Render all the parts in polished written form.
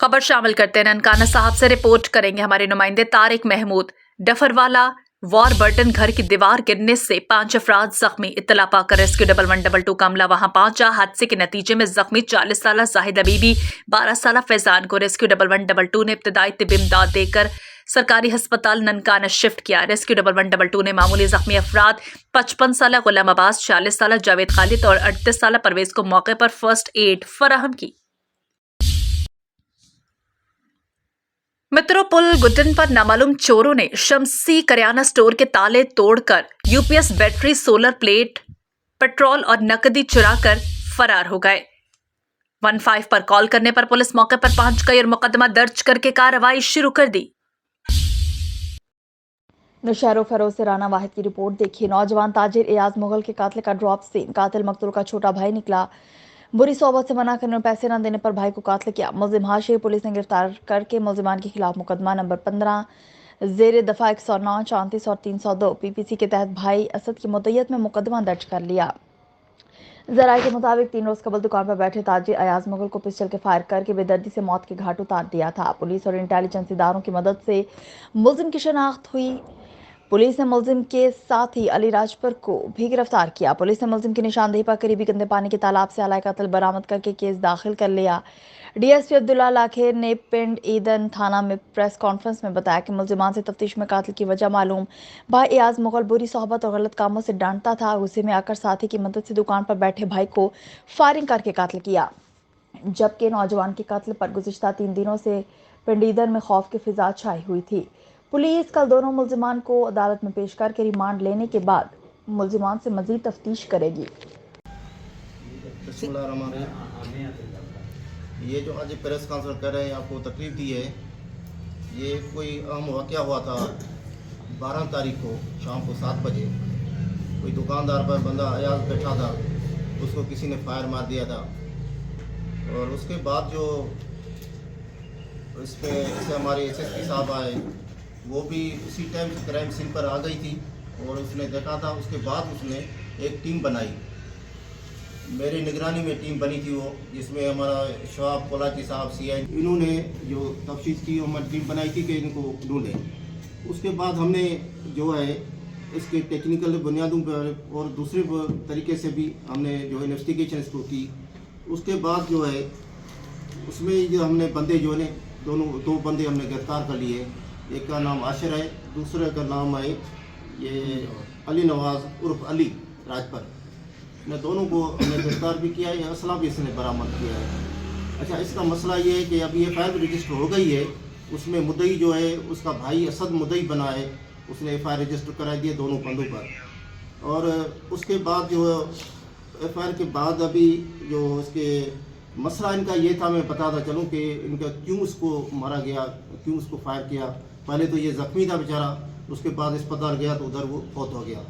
खबर शामिल करते हैं। ननकाना साहब से रिपोर्ट करेंगे हमारे नुमाइंदे तारिक महमूद। डफरवाला वॉरबर्टन घर की दीवार गिरने से 5 अफराद जख्मी। इत्तला पाकर रेस्क्यू 1112 का अमला वहां पहुंचा। हादसे के नतीजे में जख्मी 40 साल जाहिद अबीबी, 12 साल फैजान को रेस्क्यू 1112 ने इब्तदाई तिब इमदाद देकर सरकारी अस्पताल ननकाना शिफ्ट किया। रेस्क्यू 1112 ने मामूली जख्मी अफराद 55 साल गुलाम अब्बास, 40 साल जावेद खालिद और 38 साल परवेज को मौके पर फर्स्ट एड फराहम की। मित्रोपुल गुड्डन पर नामालूम चोरों ने शमसी करियाना स्टोर के ताले तोड़कर UPS battery, solar plate, petrol और नकदी चुराकर फरार हो गए। 15 पर कॉल करने पर पुलिस मौके पर पहुंच गई और मुकदमा दर्ज करके कार्रवाई शुरू कर दी। नौशहरों फरोज से राना वाहिद की रिपोर्ट देखिए। नौजवान ताजिर एयाज मुगल के कातिल का ड्रॉप सीन। कातिल मकतूल का छोटा भाई निकला। बुरी सोबत से मना करने और पैसे न देने पर भाई को कातिल किया। मुलजिम हाशिर पुलिस ने गिरफ्तार करके मुलजिमान के खिलाफ मुकदमा नंबर 15 जेर दफा 109, 34 और 302 पीपीसी के तहत भाई असद की मुद्दत में मुकदमा दर्ज कर लिया। जराये के मुताबिक 3 रोज कबल दुकान पर बैठे ताजिर अयाज मुगल को पिस्टल के फायर करके बेदर्दी से मौत के घाट उतार दिया था। पुलिस और इंटेलिजेंस इदारों की मदद से मुलजिम की शनाख्त हुई। पुलिस ने मुलजिम के साथ ही अली राजपर को भी गिरफ्तार किया। पुलिस ने मुलजिम की निशानदेही पर करीबी गंदे पानी के तालाब से आला कत्ल बरामद करके केस दाखिल कर लिया। डीएसपी अब्दुल्ला लाखेर ने पिंड ईदन थाना में प्रेस कॉन्फ्रेंस में बताया कि मुलजिमान से तफ्तीश में कातिल की वजह मालूम। भाई एयाज मुगल बुरी सोहबत और गलत कामों से डांटता था। गुस्से में आकर साथी की मदद से दुकान पर बैठे भाई को फायरिंग करके कातिल किया। जबकि नौजवान के कत्ल पर गुज़िश्ता 3 दिनों से पिंड ईदन में खौफ की फिजा छाई हुई थी। पुलिस कल दोनों मुलजिमान को अदालत में पेश करके रिमांड लेने के बाद मुलजिमान से मजीद तफ्तीश करेगी। ये जो आज प्रेस कॉन्फ्रेंस कर रहे हैं, आपको तकलीफ दी है, ये कोई अहम वाक़या हुआ था 12 तारीख को शाम को 7 बजे। कोई दुकानदार पर बंदा अयाज बैठा था, उसको किसी ने फायर मार दिया था। और उसके बाद जो इस पे हमारे एसएसपी साहब आए, वो भी उसी टाइम क्राइम सीन पर आ गई थी और उसने देखा था। उसके बाद उसने एक टीम बनाई, मेरी निगरानी में टीम बनी थी वो, जिसमें हमारा शवाब कोलाची साहब सीआई, इन्होंने जो तफ्तीश की हमारी टीम बनाई थी कि इनको ढूंढें। उसके बाद हमने जो है इसके टेक्निकल बुनियादों पर और दूसरे तरीके से भी हमने जो इन्वेस्टिगेशन इसको की। उसके बाद जो है उसमें जो हमने बंदे जो है दो बंदे हमने गिरफ्तार कर लिए। एक का नाम आशिर है, दूसरे का नाम है ये अली नवाज उर्फ अली राजपर। ने दोनों को हमने गिरफ्तार भी किया है, असला भी इसने बरामद किया है। अच्छा, इसका मसला ये है कि अब ये फायर रजिस्टर हो गई है, उसमें मुद्दई जो है उसका भाई असद मुद्दई बना है, उसने एफआईआर रजिस्टर करा दिए दोनों बंदों पर। और उसके बाद जो एफआईआर के बाद अभी जो इसके मसला इनका ये था, मैं बताता चलूँ कि इनका क्यों उसको मारा गया, क्यों उसको फायर किया। पहले तो ये ज़ख्मी था बेचारा, उसके बाद अस्पताल गया तो उधर वो फौत हो गया।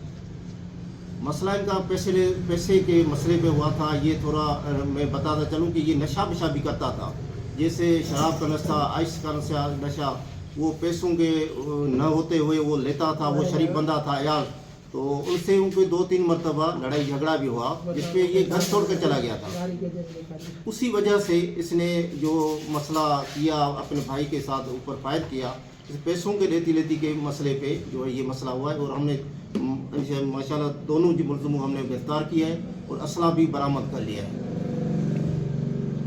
मसला इनका पैसे के मसले पे हुआ था। ये थोड़ा मैं बताता चलूँ कि ये नशा वशा भी करता था, जैसे शराब का नशा, आइस का नशा, वो पैसों के न होते हुए वो लेता था। वो शरीफ बंदा था यार, तो उनसे उनको 2-3 मरतबा लड़ाई झगड़ा भी हुआ, जिसपे ये घर छोड़ कर चला गया था। उसी वजह से इसने जो मसला किया, अपने भाई के साथ ऊपर फायर किया। इस पैसों के लेती के मसले पे जो है ये मसला हुआ है। और हमने माशाल्लाह दोनों मुलज़िमों हमने गिरफ्तार किया है और असला भी बरामद कर लिया है।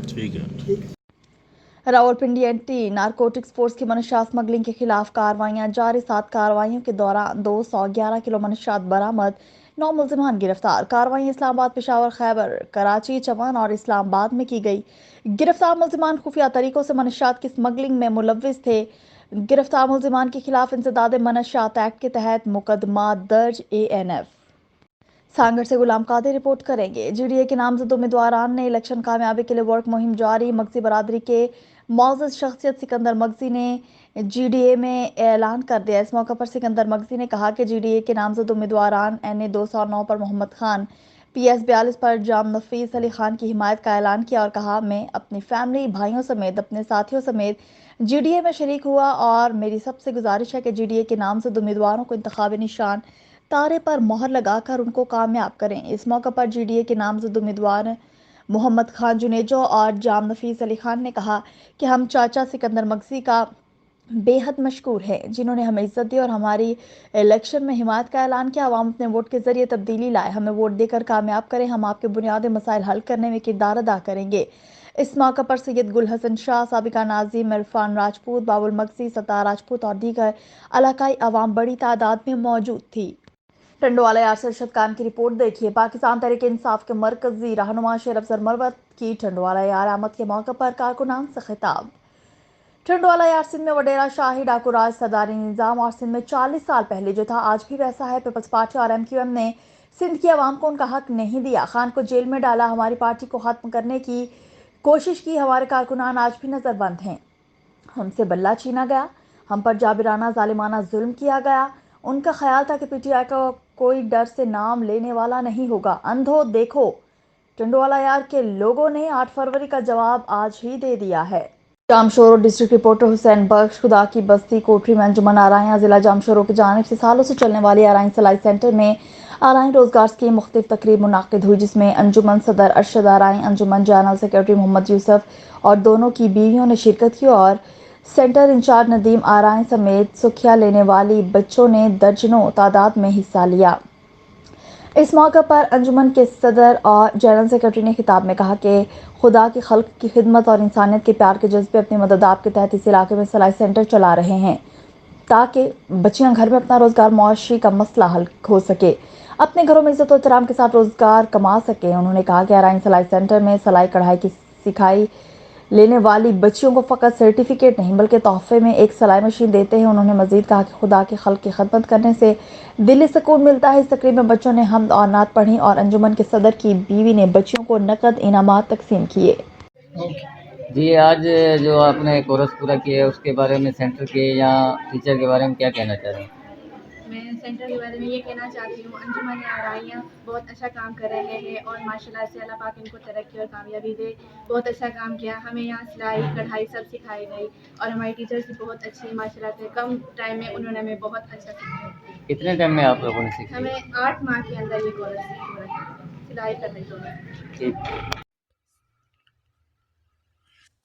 ठीक है। रावलपिंडी एंटी नारकोटिक्स फोर्स की मनशा स्मगलिंग के खिलाफ कार्रवाइयां जारी। 7 कार्रवाइयों के दौरान 211 किलो मनशात बरामद, 9 मुलजिमान गिरफ्तार। कार्रवाई इस्लामाबाद, पेशावर, खैबर, कराची, चमन और इस्लामाबाद में की गई। गिरफ्तार मुलजिमान खुफिया तरीकों से मनशात की स्मगलिंग में मुलव्विस थे। गिरफ्तार मुलजिमान के खिलाफ इंसदाद मनशात एक्ट के तहत मुकदमा दर्ज। ANF सांगड़ से गुलाम कादिर रिपोर्ट करेंगे। जीडीए के नामजद उम्मीदवारान ने इलेक्शन कामयाबी के लिए वर्क मुहिम जारी। मगजी बरादरी के मौजूद शख्सियत सिकंदर मगजी ने जीडीए में ऐलान कर दिया। इस मौके पर सिकंदर मगजी ने कहा कि जीडीए के नामजद उम्मीदवारान NA 209 पर मोहम्मद खान, PS 42 पर जाम नफीस अली खान की हिमायत का ऐलान किया और कहा, मैं अपनी फैमिली, भाइयों समेत, अपने साथियों समेत जीडीए में शरीक हुआ और मेरी सबसे गुजारिश है कि जीडीए के नामजद उम्मीदवारों को इंतखाबी निशान तारे पर मोहर लगाकर उनको कामयाब करें। इस मौके पर जीडीए के नामजद उम्मीदवार محمد خان جنیجو اور جام نفیس علی خان نے کہا کہ ہم چاچا سکندر مگسی کا بے حد مشکور ہے جنہوں نے ہمیں عزت دی اور ہماری الیکشن میں حمایت کا اعلان کیا. عوام اپنے ووٹ کے ذریعے تبدیلی لائے, ہمیں ووٹ دے کر کامیاب کریں, ہم آپ کے بنیادی مسائل حل کرنے میں کردار ادا کریں گے. اس موقع پر سید گل حسن شاہ, سابقہ ناظم عرفان راجپوت, بابل المگسی, ستار راجپوت اور دیگر علاقائی عوام بڑی تعداد میں موجود تھی. ٹنڈوالہ یار سے ارشد خان کی رپورٹ دیکھیے. پاکستان تحریک انصاف کے مرکزی رہنما شیر افضل مروت کی ٹنڈوالہ یار آمد کے موقع پر کارکنان سے خطاب. ٹنڈوالہ یار سندھ میں وڈیرا شاہی ڈاکو راج سرداری نظام اور سندھ میں 40 سال پہلے جو تھا آج بھی ویسا ہے. پیپلز پارٹی اور MQM نے سندھ کی عوام کو ان کا حق نہیں دیا. خان کو جیل میں ڈالا, ہماری پارٹی کو ختم کرنے کی کوشش کی. ہمارے کارکنان آج بھی نظر بند ہیں. ہم سے بلہ چھینا گیا, ہم پر جابرانہ ظالمانہ ظلم کیا گیا. ان کا خیال تھا کہ PTI کا کوئی ڈر سے نام لینے والا نہیں ہوگا. اندھو دیکھو, ٹنڈوالہ یار کے لوگوں نے 8 فروری کا جواب آج ہی دے دیا ہے. جامشورو ڈسٹرکٹ رپورٹر حسین بخش خدا کی بستی کوٹری میں انجمن آرائیاں ضلع جامشورو کی جانب سے سالوں سے چلنے والی آرائیں سلائی سینٹر میں آرائیں روزگار کی مختلف تقریب منعقد ہوئی, جس میں انجمن صدر ارشد آرائیں, انجمن جنرل سیکرٹری محمد یوسف اور دونوں کی بیویوں نے شرکت کی اور سینٹر انچارج ندیم آرائیں سمیت سکھیا لینے والی بچوں نے درجنوں تعداد میں حصہ لیا. اس موقع پر انجمن کے صدر اور جنرل سیکرٹری نے خطاب میں کہا کہ خدا کی خلق کی خدمت اور انسانیت کے پیار کے جذبے اپنی مدداب کے تحت اس علاقے میں سلائی سینٹر چلا رہے ہیں تاکہ بچیاں گھر میں اپنا روزگار معاشی کا مسئلہ حل ہو سکے, اپنے گھروں میں عزت و احترام کے ساتھ روزگار کما سکیں. انہوں نے کہا کہ آرائن سلائی سینٹر میں سلائی کڑھائی کی سکھائی لینے والی بچیوں کو فقط سرٹیفکیٹ نہیں بلکہ تحفے میں ایک سلائی مشین دیتے ہیں. انہوں نے مزید کہا کہ خدا کی خلق کی خدمت کرنے سے دلی سکون ملتا ہے. اس تقریب میں بچوں نے حمد اور نعت پڑھی اور انجمن کے صدر کی بیوی نے بچیوں کو نقد انعامات تقسیم کیے. جی, آج جو آپ نے کورس پورا کیا ہے اس کے بارے میں سینٹر کے یا ٹیچر کے بارے میں کیا کہنا چاہ رہے ہیں؟ میں سینٹر کے بارے میں یہ کہنا چاہتی ہوں, انجمن آرائیاں بہت اچھا کام کر رہے ہیں اور ماشاءاللہ سے اللہ پاک ان کو ترقی اور کامیابی دے. بہت اچھا کام کیا, ہمیں یہاں سلائی کڑھائی سب سکھائی گئی اور ہماری ٹیچرس بھی بہت اچھی ماشاءاللہ سے کم ٹائم میں انہوں نے ہمیں بہت اچھا سکھایا. کتنے ٹائم میں آپ لوگوں نے سیکھی؟ ہمیں 8 ماہ کے اندر یہ کورس پورا کیا سلائی کرنے کو. ٹھیک.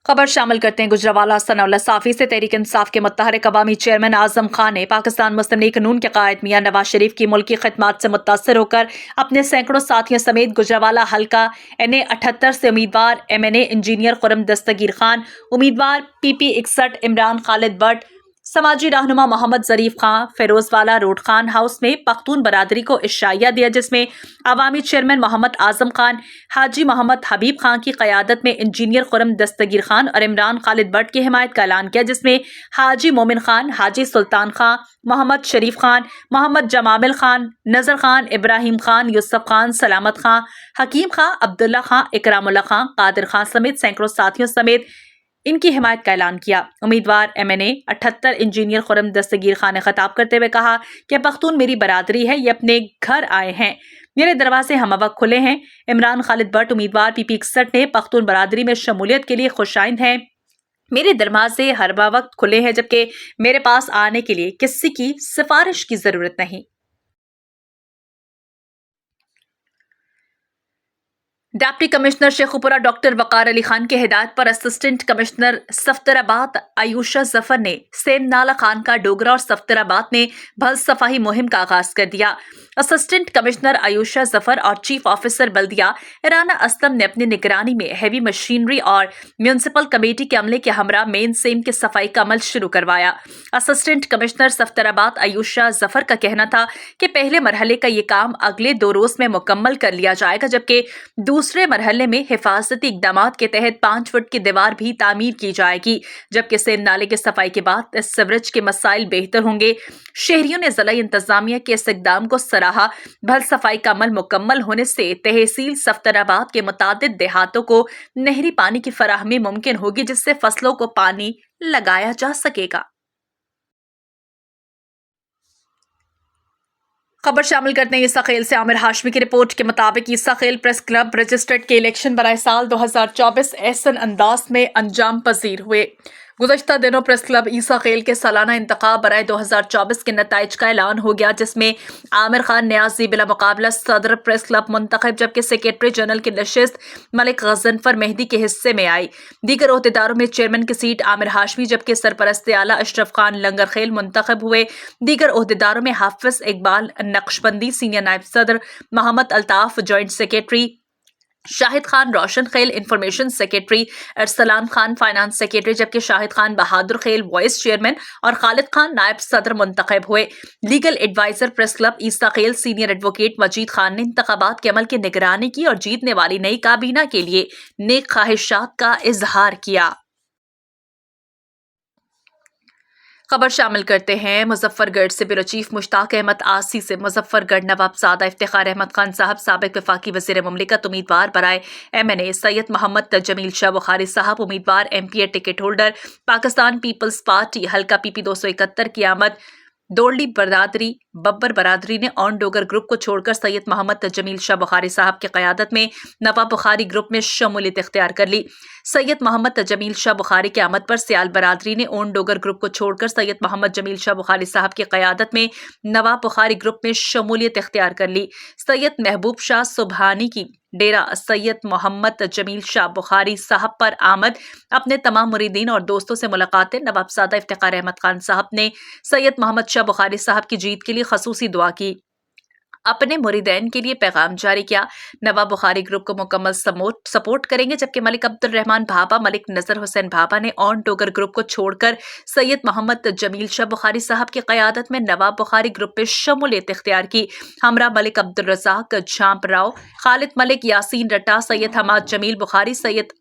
خبر شامل کرتے ہیں گجرانوالہ ثناء اللہ صافی سے. تحریک انصاف کے متحرک عوامی چیئرمین اعظم خان نے پاکستان مسلم لیگ نون کے قائد میاں نواز شریف کی ملکی خدمات سے متاثر ہو کر اپنے سینکڑوں ساتھیوں سمیت گجرانوالہ حلقہ NA 78 سے امیدوار MNA انجینئر خرم دستگیر خان, امیدوار PP 61 عمران خالد بٹ, سماجی رہنما محمد ظریف خان فیروز والا روڈ خان ہاؤس میں پختون برادری کو عشائیہ دیا, جس میں عوامی چیئرمین محمد اعظم خان, حاجی محمد حبیب خان کی قیادت میں انجینئر خرم دستگیر خان اور عمران خالد بٹ کی حمایت کا اعلان کیا, جس میں حاجی مومن خان, حاجی سلطان خان, محمد شریف خان, محمد جمامل خان, نظر خان, ابراہیم خان, یوسف خان, سلامت خان, حکیم خان, عبداللہ خان, اکرام اللہ خان, قادر خان سمیت سینکڑوں ساتھیوں سمیت ان کی حمایت کا اعلان کیا. امیدوار MNA 78 انجینئر خرم دستگیر خان نے خطاب کرتے ہوئے کہا کہ پختون میری برادری ہے, یہ اپنے گھر آئے ہیں, میرے دروازے ہم وقت کھلے ہیں. عمران خالد بٹ امیدوار PP 61 نے پختون برادری میں شمولیت کے لیے خوشائند ہیں, میرے دروازے ہر وقت کھلے ہیں جبکہ میرے پاس آنے کے لیے کسی کی سفارش کی ضرورت نہیں. ڈپٹی کمشنر شیخوپورہ ڈاکٹر وقار علی خان کی ہدایت پر اسسٹنٹ کمشنر صفترآباد عیوشہ ظفر نے سیم نالہ خان کا ڈوگرہ اور صفترآباد میں بھل صفائی مہم کا آغاز کر دیا. اسسٹنٹ کمشنر عیوشہ ظفر اور چیف آفیسر بلدیہ رانا اسلم نے اپنی نگرانی میں ہیوی مشینری اور میونسپل کمیٹی کے عملے کے ہمراہ مین سیم کی صفائی کا عمل شروع کروایا. اسسٹنٹ کمشنر صفترآباد عیوشہ ظفر کا کہنا تھا کہ پہلے مرحلے کا یہ کام اگلے 2 روز میں مکمل کر لیا جائے گا, جبکہ دوسرے مرحلے میں حفاظتی اقدامات کے تحت 5 فٹ کی دیوار بھی تعمیر کی جائے گی, جبکہ سیم نالے کی صفائی کے بعد سیوریج کے مسائل بہتر ہوں گے. شہریوں نے ضلعی انتظامیہ کے اس اقدام کو سراہا. بھل صفائی کا عمل مکمل ہونے سے تحصیل صفترآباد کے متعدد دیہاتوں کو نہری پانی کی فراہمی ممکن ہوگی, جس سے فصلوں کو پانی لگایا جا سکے گا. خبر شامل کرتے ہیں عیسیٰ خیل سے. عامر ہاشمی کی رپورٹ کے مطابق عیسیٰ خیل پریس کلب رجسٹرڈ کے الیکشن برائے سال 2024 احسن انداز میں انجام پذیر ہوئے. गुज़श्ता दिनों प्रेस क्लब ईसा खेल के सालाना इंतखाब बराए 2024 के नताइज का ऐलान हो गया, जिसमें आमिर खान न्याजी बिला मुकाबला सदर प्रेस क्लब मुंतखब, जबकि सेक्रेटरी जनरल की नशिस्त मलिक गज़नफर मेहदी के हिस्से में आई। दीगर ओहदेदारों में चेयरमैन की सीट आमिर हाशमी, जबकि सरपरस्त आला अशरफ खान लंगर खेल मुंतखब हुए। दीगर ओहदेदारों में हाफिज इकबाल नक्शबंदी, सीनियर नायब सदर मोहम्मद अल्ताफ, जॉइंट सेक्रेटरी शाहिद खान रोशन खेल, information secretary Arsalan Khan finance secretary, जबकि शाहिद खान बहादुर खेल वाइस चेयरमैन और खालिद खान नायब सदर मुंतखब हुए। लीगल एडवाइजर प्रेस क्लब ईसा खेल सीनियर एडवोकेट मजीद खान ने इंतखाबात के अमल की निगरानी की और जीतने वाली नई काबीना के लिए नेक ख्वाहिशात का इजहार किया। खबर शामिल करते हैं मुजफ्फरगढ़ से। ब्यूरो चीफ मुश्ताक अहमद आसी से मुजफ्फरगढ़ नवाबजादा इफ्तिखार अहमद खान साहब, साबिक वफाकी वज़ीर मुमलिकत उम्मीदवार बराए MNA, सैयद मोहम्मद जमील शाह बुखारी साहब उम्मीदवार MPA ticket holder, Pakistan Peoples Party हल्का PP 271 की आमद। दोरली बरादरी बब्बर बरादरी ने ऑन डोगर ग्रुप को छोड़कर सैयद मोहम्मद जमील शाह बुखारी साहब की क़यादत में नवाब बुखारी ग्रुप में शमूलियत इख्तियार कर ली। सैयद मोहम्मद जमील शाह बुखारी की आमद पर सियाल बरादरी ने ऑन डोगर ग्रुप को छोड़कर सैयद मोहम्मद जमील शाह बुखारी साहब की क़यादत में नवाब बुखारी ग्रुप में शमूलियत इख्तियार कर ली। सैयद महबूब शाह सुबहानी की डेरा सैयद मोहम्मद जमील शाह बुखारी साहब पर आमद। अपने तमाम मुरीदीन और दोस्तों से मुलाकातें। नवाबजादा इफ्तिखार अहमद खान साहब ने सैयद मोहम्मद शाह बुखारी साहब की जीत के लिए खसूसी दुआ की, अपने मुरीदैन के लिए पैगाम जारी किया। नवाब बुखारी ग्रुप को मुकम्मल सपोर्ट करेंगे, जबकि मलिक अब्दुल रहमान भाभा, मलिक नजर हुसैन भाभा ने ऑन डोगर ग्रुप को छोड़कर सैयद मोहम्मद जमील शाह बुखारी साहब की क़यादत में नवाब बुखारी ग्रुप में शमूलियत इख्तियार की। हमरा मलिक अब्दुल रज़ाक झांप राव, खालिद मलिक, यासीन रट्टा, सैयद हमाद जमील बुखारी, सैयद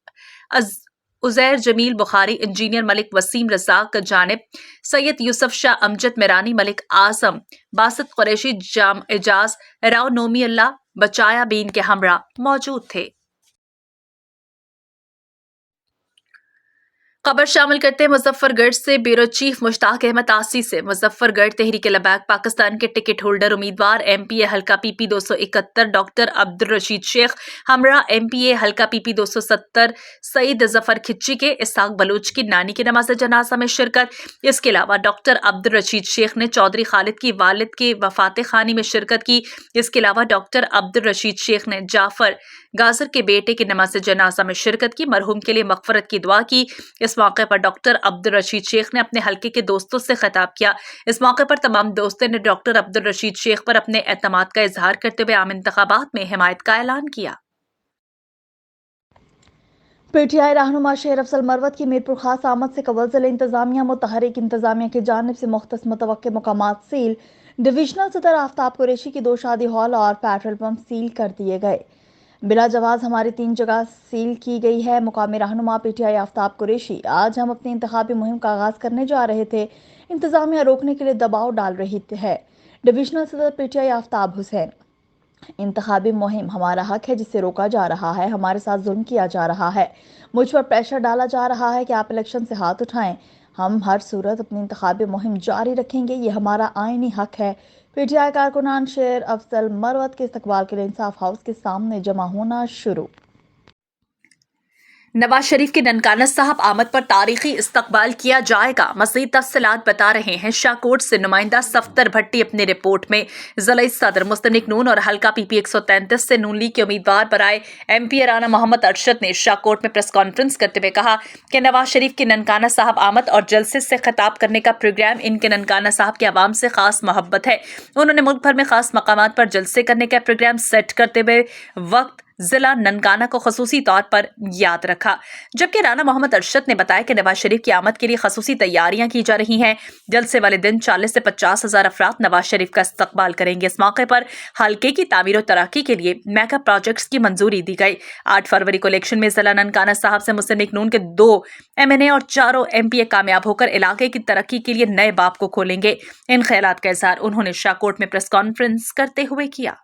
उज़ैर जमील बुखारी, इंजीनियर मलिक वसीम रज़ाक जानिब, सैयद यूसुफ शाह अमजद मिरानी, मलिक आज़म, बासित कुरैशी, जाम एजाज, राव नोमी अल्लाह, बचाया बीन के हमरा मौजूद थे। खबर शामिल करते हैं मुजफ्फरगढ़ से। ब्यूरो चीफ मुश्ताक अहमद आसी से मुजफ्फरगढ़ तहरीक लबैक पाकिस्तान के टिकट होल्डर उम्मीदवार MPA हल्का PP 271 डॉक्टर अब्दुल रशीद शेख, हमरा MPA हल्का PP 270 सईद जफर खिच्ची के इसहाक बलूच की नानी की नमाज जनाजा में शिरकत। इसके अलावा डॉक्टर अब्दुल रशीद शेख ने चौधरी खालिद की वालिद के वफात खानी में शिरकत की। इसके अलावा डॉक्टर अब्दुल रशीद शेख ने जाफर गाजर के बेटे की नमाज जनाजा में शिरकत की, मरहूम के लिए मगफरत की दुआ की। इस मौके पर डॉक्टर अब्दुल रशीद शेख ने अपने हल्के के दोस्तों से खिताब किया। इस मौके पर तमाम दोस्तों ने डॉक्टर अब्दुल रशीद शेख पर अपने एतमाद का इजहार करते हुए आम इंतखाबात में हिमायत का ऐलान किया। PTI रहनुमा शेर अफजल मरवत की मीरपुर खास आमद से कबल ज़िला इंतजामिया मुतहरिक इंतजामिया की जानिब से मुख्तस मुतवक्के मकामात सील। डिविजनल सदर आफ्ताब कुरैशी की 2 शादी हॉल और पेट्रोल पंप सील कर दिए गए। बिला जवाज हमारी 3 जगह सील की गई है। मुकामी रहनुमा PTI आफ्ताब कुरैशी, आज हम अपनी इंतखाबी मुहिम का आगाज करने जा रहे थे। इंतजामिया रोकने के लिए दबाव डाल रही है। डिविजनल सदर PTI आफ्ताब हुसैन, इंतखाबी मुहिम हमारा हक है जिसे रोका जा रहा है। हमारे साथ जुल्म किया जा रहा है, मुझ पर प्रेशर डाला जा रहा है कि आप इलेक्शन से हाथ उठाएं। हम हर सूरत अपनी इंतखाबी मुहिम जारी रखेंगे, ये हमारा आईनी हक है। PTI कारकुनान शेर अफजल मरवत के इस्तकबाल के लिए इंसाफ हाउस के सामने जमा होना शुरू। नवाज शरीफ के ननकाना साहब आमद पर तारीखी इस्तकबाल किया जाएगा। मज़ीद तफसीलात बता रहे हैं शाहकोट से नुमाइंदा सफ्तर भट्टी अपनी रिपोर्ट में। ज़िला सदर मुस्लिम लीग नून और हल्का PP 133 से नून लीग के उम्मीदवार बराए MP राना मोहम्मद अरशद ने शाहकोट में प्रेस कॉन्फ्रेंस करते हुए कहा कि नवाज शरीफ के ननकाना साहब आमद और जलसे से खिताब करने का प्रोग्राम इनके ननकाना साहब के आवाम से खास मोहब्बत है। उन्होंने मुल्क भर में खास मकामात पर जलसे करने का प्रोग्राम सेट करते हुए वक्त जिला ननकाना को खसूसी तौर पर याद रखा। जबकि राना मोहम्मद अरशद ने बताया कि नवाज शरीफ की आमद के लिए खसूसी तैयारियां की जा रही हैं। जलसे वाले दिन 40 से 50 हज़ार अफराद नवाज शरीफ का इस्तकबाल करेंगे। इस मौके पर हल्के की तामीर और तरक्की के लिए मेगा प्रोजेक्ट्स की मंजूरी दी गई। 8 फरवरी को इलेक्शन में जिला ननकाना साहब से मुस्लिम लीग नून के 2 MNA और 4 MPA कामयाब होकर इलाके की तरक्की के लिए नए बाब को खोलेंगे। इन ख्यालात का इजहार उन्होंने शाहकोट में प्रेस कॉन्फ्रेंस करते हुए किया।